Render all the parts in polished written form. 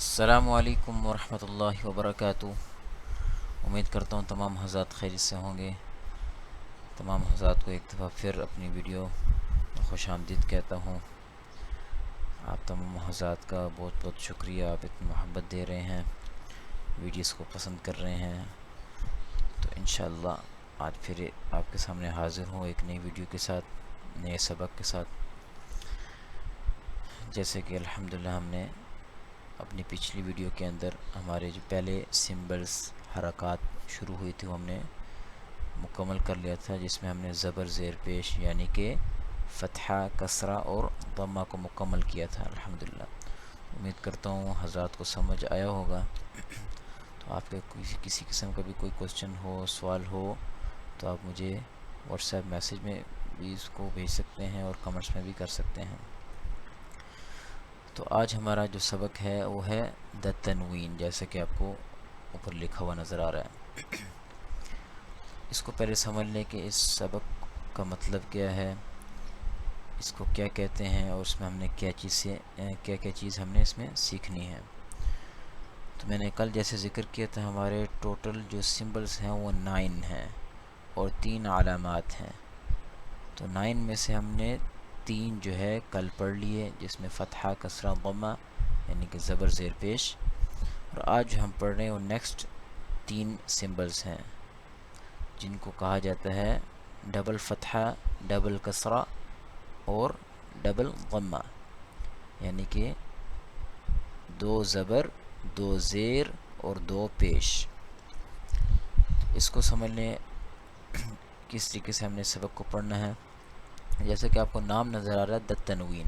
السلام علیکم ورحمۃ اللہ وبرکاتہ۔ امید کرتا ہوں تمام حضرات خیریت سے ہوں گے۔ تمام حضرات کو ایک دفعہ پھر اپنی ویڈیو خوش آمدید کہتا ہوں۔ آپ تمام حضرات کا بہت بہت شکریہ، آپ اتنی محبت دے رہے ہیں، ویڈیوز کو پسند کر رہے ہیں۔ تو انشاءاللہ آج پھر آپ کے سامنے حاضر ہوں ایک نئی ویڈیو کے ساتھ، نئے سبق کے ساتھ۔ جیسے کہ الحمدللہ ہم نے اپنی پچھلی ویڈیو کے اندر ہمارے جو پہلے سمبلز حرکات شروع ہوئی تھی وہ ہم نے مکمل کر لیا تھا، جس میں ہم نے زبر زیر پیش یعنی کہ فتحہ، کسرہ اور ضمہ کو مکمل کیا تھا الحمدللہ۔ امید کرتا ہوں حضرات کو سمجھ آیا ہوگا۔ تو آپ کے کسی قسم کا بھی کوئی کوسچن ہو، سوال ہو، تو آپ مجھے واٹس ایپ میسیج میں بھی اس کو بھیج سکتے ہیں اور کمنٹس میں بھی کر سکتے ہیں۔ تو آج ہمارا جو سبق ہے وہ ہے دا تنوین، جیسا کہ آپ کو اوپر لکھا ہوا نظر آ رہا ہے۔ اس کو پہلے سمجھ لیں کہ اس سبق کا مطلب کیا ہے، اس کو کیا کہتے ہیں، اور اس میں ہم نے کیا چیز ہم نے اس میں سیکھنی ہے۔ تو میں نے کل جیسے ذکر کیا تھا، ہمارے ٹوٹل جو سمبلز ہیں وہ 9 ہیں اور 3 علامات ہیں۔ تو 9 میں سے ہم نے 3 جو ہے کل پڑھ لیے، جس میں فتحہ، کسرہ، ضمہ یعنی کہ زبر زیر پیش، اور آج جو ہم پڑھ رہے ہیں وہ نیکسٹ 3 سمبلز ہیں جن کو کہا جاتا ہے ڈبل فتحہ، ڈبل کسرہ اور ڈبل ضمہ، یعنی کہ 2 زبر، 2 زیر اور 2 پیش۔ اس کو سمجھ لیں کس طریقے سے ہم نے سبق کو پڑھنا ہے۔ جیسے کہ آپ کو نام نظر آ رہا ہے دا تنوین،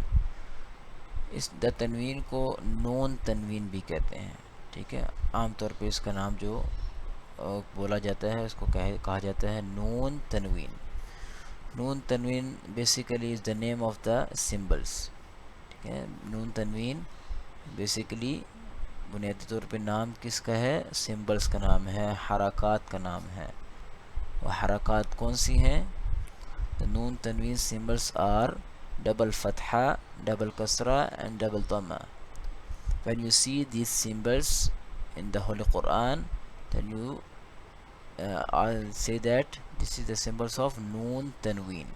اس دا تنوین کو نون تنوین بھی کہتے ہیں، ٹھیک ہے۔ عام طور پہ اس کا نام جو بولا جاتا ہے اس کو کہا جاتا ہے نون تنوین۔ نون تنوین basically is the name of the symbols, ٹھیک ہے۔ نون تنوین بیسیکلی بنیادی طور پہ نام کس کا ہے؟ سمبلس کا نام ہے، حرکات کا نام ہے۔ وہ حرکات کون سی ہیں؟ The noon tanween symbols are double fatha, double kasra and double dhamma. When you see these symbols in the Holy Quran, then you I'll say that this is the symbols of noon tanween.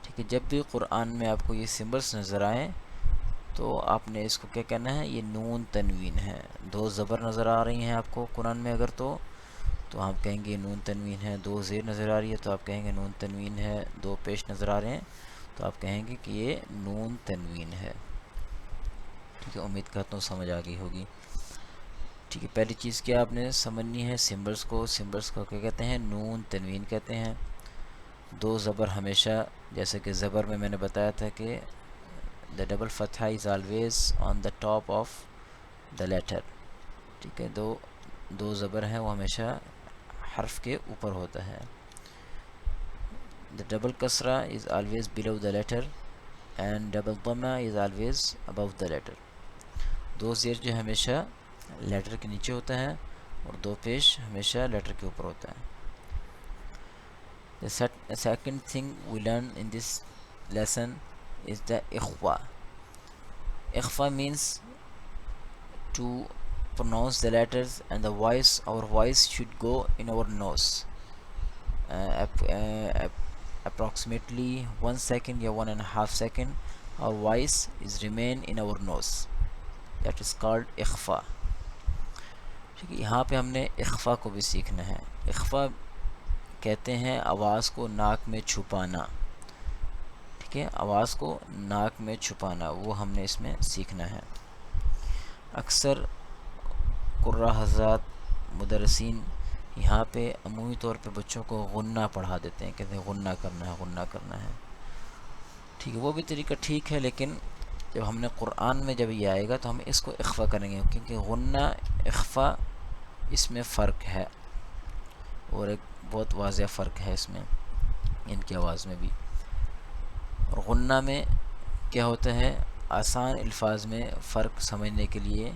ٹھیک ہے، جب بھی قرآن میں آپ کو یہ symbols نظر آئیں تو آپ نے اس کو کیا کہنا ہے؟ یہ نون تنوین ہے۔ 2 زبر نظر آ رہی ہیں آپ کو قرآن میں اگر تو آپ کہیں گے نون تنوین ہے۔ 2 زیر نظر آ رہی ہے تو آپ کہیں گے نون تنوین ہے۔ 2 پیش نظر آ رہے ہیں تو آپ کہیں گے کہ یہ نون تنوین ہے۔ ٹھیک ہے، امید کرتا ہوں سمجھ آ گئی ہوگی۔ ٹھیک ہے، پہلی چیز کیا آپ نے سمجھنی ہے، سمبلس کو کیا کہتے ہیں؟ نون تنوین کہتے ہیں۔ 2 زبر ہمیشہ، جیسے کہ زبر میں نے بتایا تھا کہ دا ڈبل فتحہ is always on the top of the letter, ٹھیک ہے۔ 2 زبر ہیں وہ ہمیشہ حرف کے اوپر ہوتا ہے۔ The double kasra is always below the letter and double dhamma is always above the letter. 2 زیر جو ہمیشہ لیٹر کے نیچے ہوتا ہے اور 2 پیش ہمیشہ لیٹر کے اوپر ہوتا ہے۔ The second thing we learn in this lesson is the ikhfa. Ikhfa means to pronounce the letters and our voice should go in our nose. Approximately 1 second or 1.5 second our voice is remain in our nose. That is called اخفا۔ ٹھیک ہے، یہاں پہ ہم نے اخفا کو بھی سیکھنا ہے۔ اخفا کہتے ہیں آواز کو ناک میں چھپانا، ٹھیک ہے، آواز کو ناک میں چھپانا، وہ ہم نے اس میں سیکھنا ہے۔ اکثر قراء حضرات، مدرسین یہاں پہ عمومی طور پہ بچوں کو غنہ پڑھا دیتے ہیں، کہتے ہیں غنہ کرنا ہے، ٹھیک ہے۔ وہ بھی طریقہ ٹھیک ہے، لیکن جب ہم نے قرآن میں جب یہ آئے گا تو ہم اس کو اخفا کریں گے، کیونکہ غنہ اخفا اس میں فرق ہے، اور ایک بہت واضح فرق ہے اس میں، ان کی آواز میں بھی۔ اور غنہ میں کیا ہوتا ہے؟ آسان الفاظ میں فرق سمجھنے کے لیے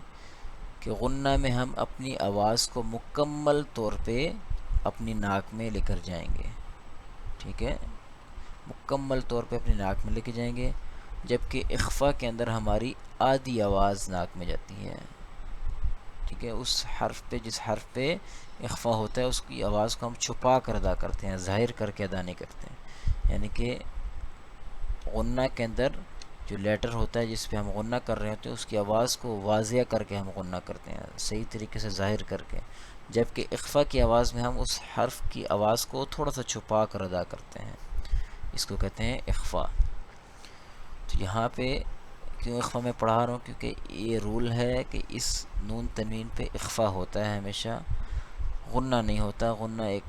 کہ غنہ میں ہم اپنی آواز کو مکمل طور پہ اپنی ناک میں لے کر جائیں گے، ٹھیک ہے، مکمل طور پہ اپنی ناک میں لے کے جائیں گے، جبکہ اخفا کے اندر ہماری آدھی آواز ناک میں جاتی ہے. ٹھیک ہے، اس حرف پہ، جس حرف پہ اخفا ہوتا ہے اس کی آواز کو ہم چھپا کر ادا کرتے ہیں، ظاہر کر کے ادا نہیں کرتے ہیں. یعنی کہ غنہ کے اندر جو لیٹر ہوتا ہے جس پہ ہم غنہ کر رہے ہوتے ہیں اس کی آواز کو واضح کر کے ہم غنہ کرتے ہیں، صحیح طریقے سے ظاہر کر کے. جبکہ اخفا کی آواز میں ہم اس حرف کی آواز کو تھوڑا سا چھپا کر ادا کرتے ہیں، اس کو کہتے ہیں اخفا. تو یہاں پہ کیوں اخفا میں پڑھا رہا ہوں؟ کیونکہ یہ رول ہے کہ اس نون تنوین پہ اخفا ہوتا ہے ہمیشہ، غنہ نہیں ہوتا. غنہ ایک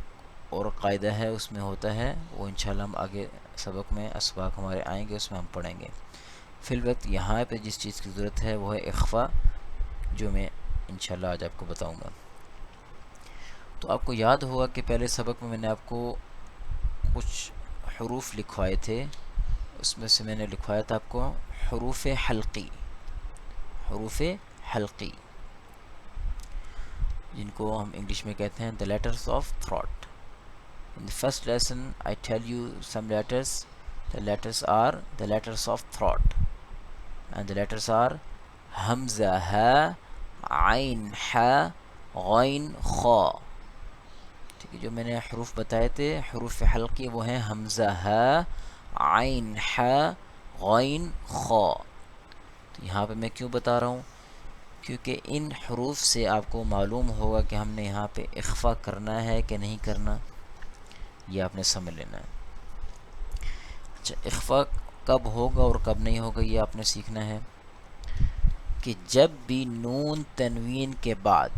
اور قاعدہ ہے اس میں ہوتا ہے، وہ انشاءاللہ ہم آگے سبق میں اسباق ہمارے آئیں گے اس میں ہم پڑھیں گے. فی الوقت یہاں پہ جس چیز کی ضرورت ہے وہ ہے اخفا، جو میں انشاءاللہ آج آپ کو بتاؤں گا. تو آپ کو یاد ہوگا کہ پہلے سبق میں نے آپ کو کچھ حروف لکھوائے تھے، اس میں سے میں نے لکھوایا تھا آپ کو حروف حلقی. حروف حلقی جن کو ہم انگلش میں کہتے ہیں the letters of throat. In the first lesson I tell you some letters. The letters are the letters of throat, and the letters are hamza, ha, ain, ha, غین، خا. ٹھیک ہے، جو میں نے حروف بتائے تھے حروف حلقی وہ ہیں حمزہ، ہا، عین، ہا، غین، خا. تو یہاں پہ میں کیوں بتا رہا ہوں؟ کیونکہ ان حروف سے آپ کو معلوم ہوگا کہ ہم نے یہاں پہ اخفا کرنا ہے کہ نہیں کرنا، یہ آپ نے سمجھ لینا ہے. اچھا، اخفا کب ہوگا اور کب نہیں ہوگا یہ آپ نے سیکھنا ہے. کہ جب بھی نون تنوین کے بعد،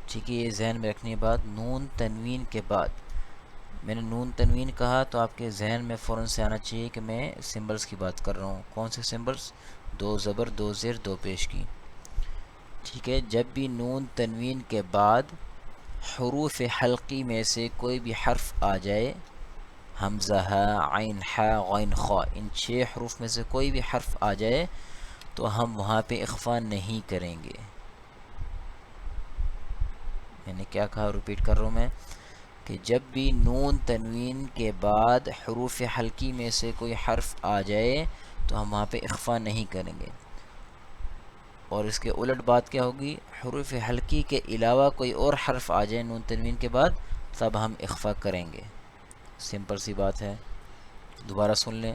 ٹھیک ہے، یہ ذہن میں رکھنے کے بعد، نون تنوین کے بعد، میں نے نون تنوین کہا تو آپ کے ذہن میں فوراً سے آنا چاہیے کہ میں سمبلز کی بات کر رہا ہوں. کون سے سمبلز؟ 2 زبر، 2 زیر، 2 پیش کی. ٹھیک ہے، جب بھی نون تنوین کے بعد حروف حلقی میں سے کوئی بھی حرف آ جائے، حمزہ، ہا، عین، ہا، غین، خا، ان 6 حروف میں سے کوئی بھی حرف آ جائے تو ہم وہاں پہ اخفا نہیں کریں گے. میں نے کیا کہا؟ ریپیٹ کر رہا ہوں میں، کہ جب بھی نون تنوین کے بعد حروف حلقی میں سے کوئی حرف آ جائے تو ہم وہاں پہ اخفا نہیں کریں گے. اور اس کے الٹ بات کیا ہوگی؟ حروف حلقی کے علاوہ کوئی اور حرف آ جائے نون تنوین کے بعد تب ہم اخفا کریں گے. سمپل سی بات ہے، دوبارہ سن لیں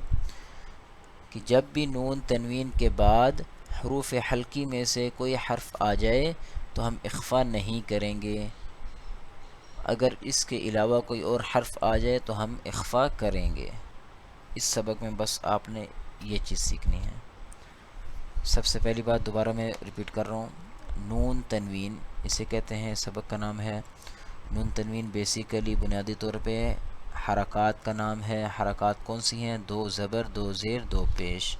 کہ جب بھی نون تنوین کے بعد حروف حلقی میں سے کوئی حرف آ جائے تو ہم اخفا نہیں کریں گے. اگر اس کے علاوہ کوئی اور حرف آ جائے تو ہم اخفا کریں گے. اس سبق میں بس آپ نے یہ چیز سیکھنی ہے. سب سے پہلی بات دوبارہ میں ریپیٹ کر رہا ہوں، نون تنوین اسے کہتے ہیں، سبق کا نام ہے. نون تنوین بیسیکلی بنیادی طور پہ حرکات کا نام ہے. حرکات کون سی ہیں؟ 2 زبر، 2 زیر، 2 پیش.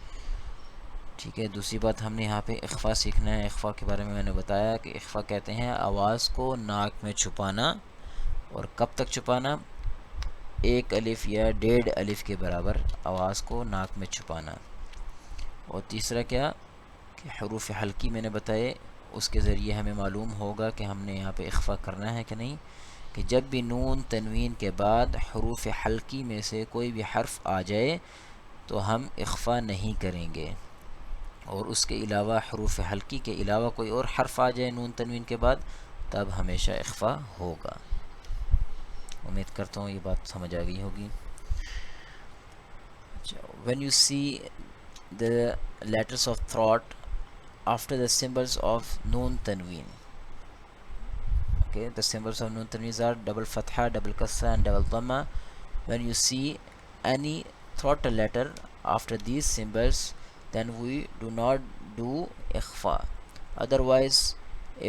ٹھیک ہے، دوسری بات ہم نے یہاں پہ اخفا سیکھنا ہے. اخفا کے بارے میں نے بتایا کہ اخفا کہتے ہیں آواز کو ناک میں چھپانا. اور کب تک چھپانا؟ 1 الف یا 1.5 الف کے برابر آواز کو ناک میں چھپانا. اور تیسرا کیا کہ حروف حلقی میں نے بتائے، اس کے ذریعے ہمیں معلوم ہوگا کہ ہم نے یہاں پہ اخفا کرنا ہے کہ نہیں. کہ جب بھی نون تنوین کے بعد حروف حلقی میں سے کوئی بھی حرف آ جائے تو ہم اخفا نہیں کریں گے. اور اس کے علاوہ حروف حلقی کے علاوہ کوئی اور حرف آ جائے نون تنوین کے بعد تب ہمیشہ اخفا ہوگا. امید کرتا ہوں یہ بات سمجھ آ گئی ہوگی. When you see the letters of throat after the symbols of noon tanween, okay, the symbols of noon tanween are double fatha, double kasra and double dhamma. When you see any throat letter after these symbols, then we do not do ikhfa. Otherwise,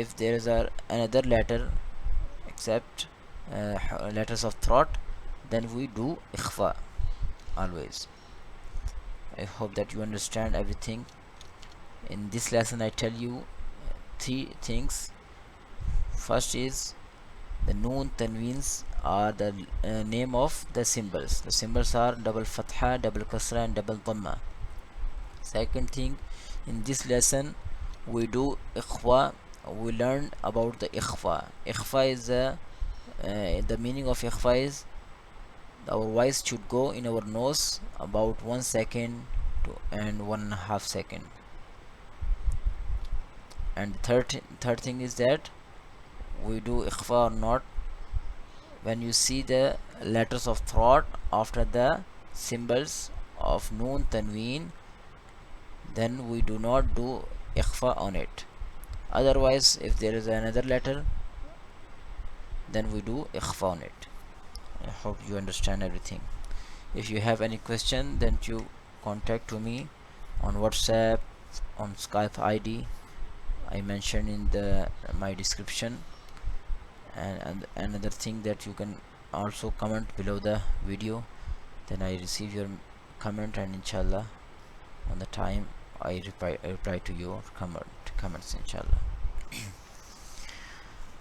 if there is another letter except letters of throat, then we do ikhfa always. I hope that you understand everything. In this lesson I tell you 3 things. First is the noon tanweens are the name of the symbols. The symbols are double fatha, double kasra and double dhamma. Second thing, in this lesson we do ikhfa. We learn about the ikhfa. Ikhfa is the meaning of ikhfa is our voice should go in our nose about 1 second and 1.5 second. And third thing is that we do ikhfa or not when you see the letters of throat after the symbols of noon tanween, then we do not do ikhfa on it. Otherwise, if there is another letter, then we do ikhfa on it. I hope you understand everything. If you have any question, then you contact to me on WhatsApp, on Skype ID I mentioned in my description. And another thing that you can also comment below the video, then I receive your comment, and inshallah on the time I reply to your comments inshallah.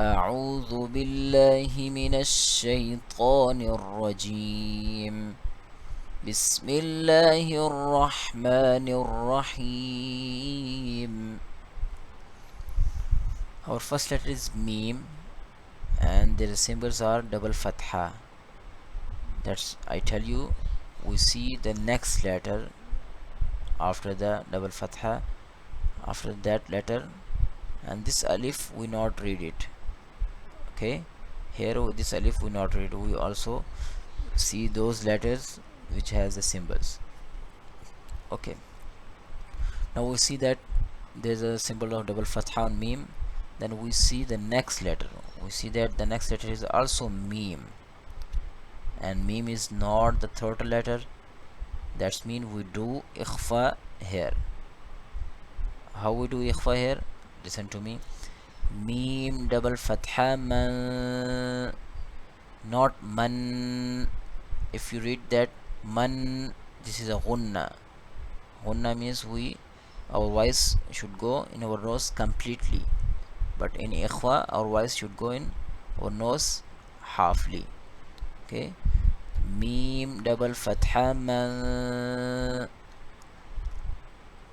أعوذ بالله من الشيطان الرجيم. بسم الله الرحمن الرحيم. Our first letter is meme, and their symbols are double fatha. That's, I tell you, we see the next letter after the double fatha, after that letter, and this alif we not read it. Okay, here this alif we not read. We also see those letters which has the symbols. Okay, now we see that there's a symbol of double fatha on meme. Then we see the next letter. We see that the next letter is also meme, and meme is not the third letter. That's mean we do ikhfa here. How we do ikhfa here? Listen to me. Meme double fatha man, not man. If you read that man, this is a ghunna. Ghunna means our voice should go in our nose completely, but in ikhfa our voice should go in our nose halfly. Okay, meme double fatha man.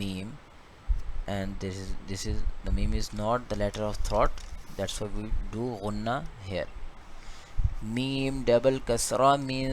meme, and this is the meme is not the letter of throat. That's why we do gunna here. Meme double kasra min.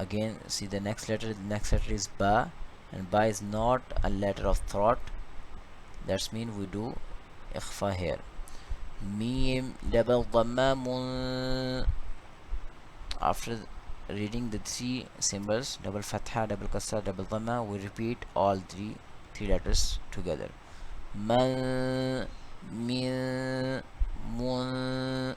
again see the next letter. The next letter is ba, and ba is not a letter of throat. That's mean we do ikhfa here. Mim double dhamma mun. After reading the three symbols double fatha, double kasra, double dhamma, we repeat all three letters together. Man, min, mun.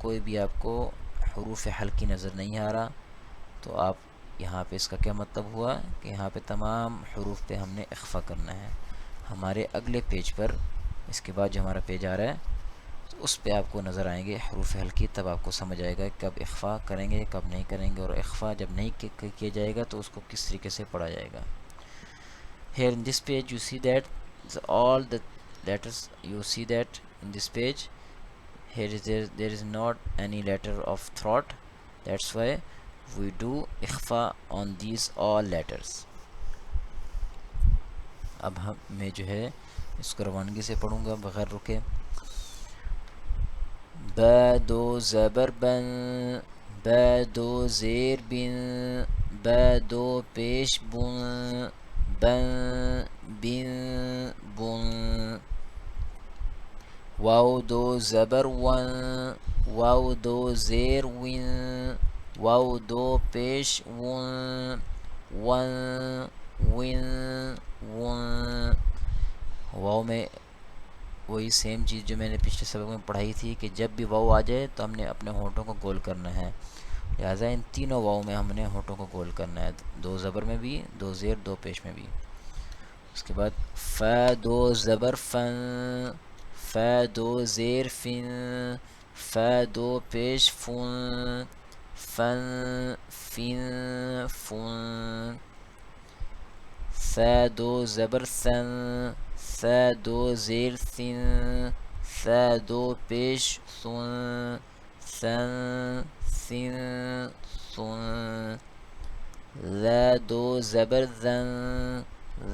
کوئی بھی آپ کو حروف حلقی نظر نہیں آ رہا تو آپ یہاں پہ اس کا کیا مطلب ہوا کہ یہاں پہ تمام حروف پہ ہم نے اخفا کرنا ہے. ہمارے اگلے پیج پر اس کے بعد جو ہمارا پیج آ رہا ہے تو اس پہ آپ کو نظر آئیں گے حروف حلقی. تب آپ کو سمجھ آئے گا کب اخفا کریں گے کب نہیں کریں گے, اور اخفا جب نہیں کیا جائے گا تو اس کو کس طریقے سے پڑھا جائے گا. Here in this page you see that all the letters, you see that in this page here is there is not any letter of throat, that's why we do ikhfa on these all letters. اب میں جو ہے اس کو روانگی سے پڑھوں گا بغیر رکے. با دو زبر بن, با دو زیر بن, با دو پیش بن, بن بن بن, واو دو زبر ون, واو دو زیر ون, واو دو پیش ون, ون ون ون. واو میں وہی سیم چیز جو میں نے پچھلے سبق میں پڑھائی تھی کہ جب بھی واو آ جائے تو ہم نے اپنے ہونٹوں کو گول کرنا ہے. لہٰذا ان تینوں واو میں ہم نے ہونٹوں کو گول کرنا ہے, دو زبر میں بھی, دو زیر, دو پیش میں بھی. اس کے بعد فا دو زبر فن, فا دو زیر فن, فا دو پیش فن, فن فن فن. ثا دو زبر ثن, ثا دو زیر ثن, ثا دو پیش ثن, ثن ثن ثن. ذا دو زبر ذن,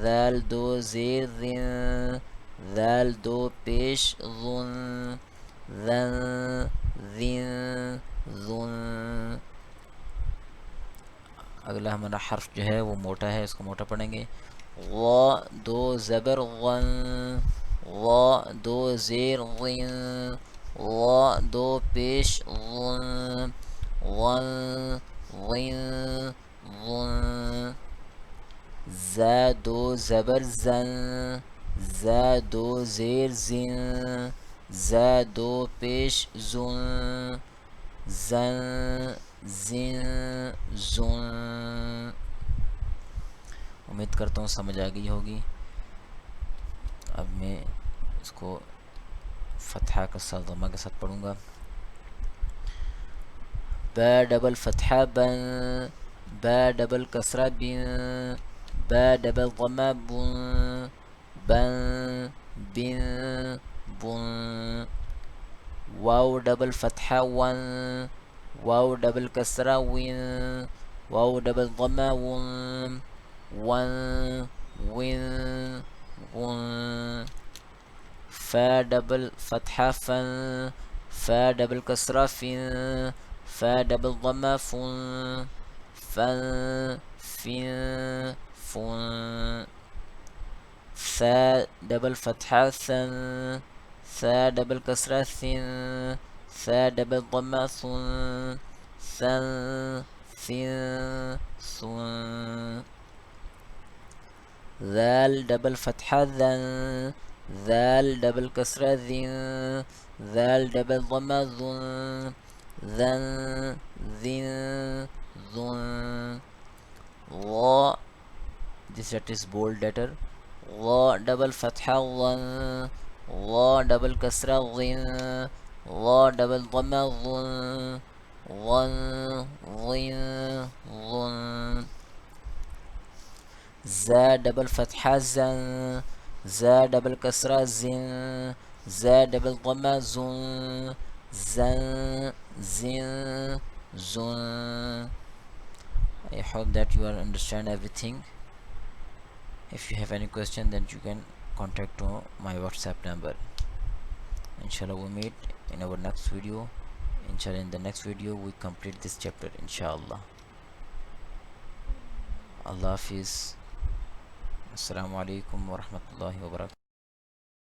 ذال دو زیر ذن, ذال دو پیش ذن, ذن ذن ذن. اگلا ہمارا حرف جو ہے وہ موٹا ہے, اس کو موٹا پڑھیں گے. غا دو زبر غن, غا دو زیر غن, غا دو پیش غن, غن غن غن. زا دو زبر زن, زا دو زیر زن, زا دو پیش زن, زن زن زن. امید کرتا ہوں سمجھ آ گئی ہوگی. اب میں اس کو فتحہ کا ساتھ ضمہ کے ساتھ پڑھوں گا. با ڈبل فتحہ بن, با ڈبل کسرہ بن, با ڈبل ضمہ بن, بن بن بن. واو ڈبل فتحہ ون, واو ڈبل کسرہ ون, واو ڈبل ضمہ ون, ون ون ون. فا ڈبل فتحہ فن, فا ڈبل کسرہ فن, فا ڈبل ضمہ فن, فن فن فن. ثا ڈبل فتحہ ثن, ثا ڈبل کسرہ ثن, ثا ڈبل ضمہ ثن, ثن ثن ثن. ذال ڈبل فتحہ ذن, ذال ڈبل کسرہ ذن, ذال ڈبل ضمہ ذن, ذن ذن ذن. غا, this letter is bold letter. غا ڈبل فتحہ غن, غا ڈبل کسرہ غن, غا ڈبل ضمہ غن, غن غن غن. زا ڈبل فتحہ زن, زا ڈبل کسرہ زن, زا ڈبل ضمہ زن, زن زن زن. I hope that you are understand everything. If you have any question then you can contact to my WhatsApp number. Inshallah we meet in our next video. Inshallah in the next video we complete this chapter inshallah. Allah Hafiz. Assalamu alaikum wa rahmatullahi wa barakatuh.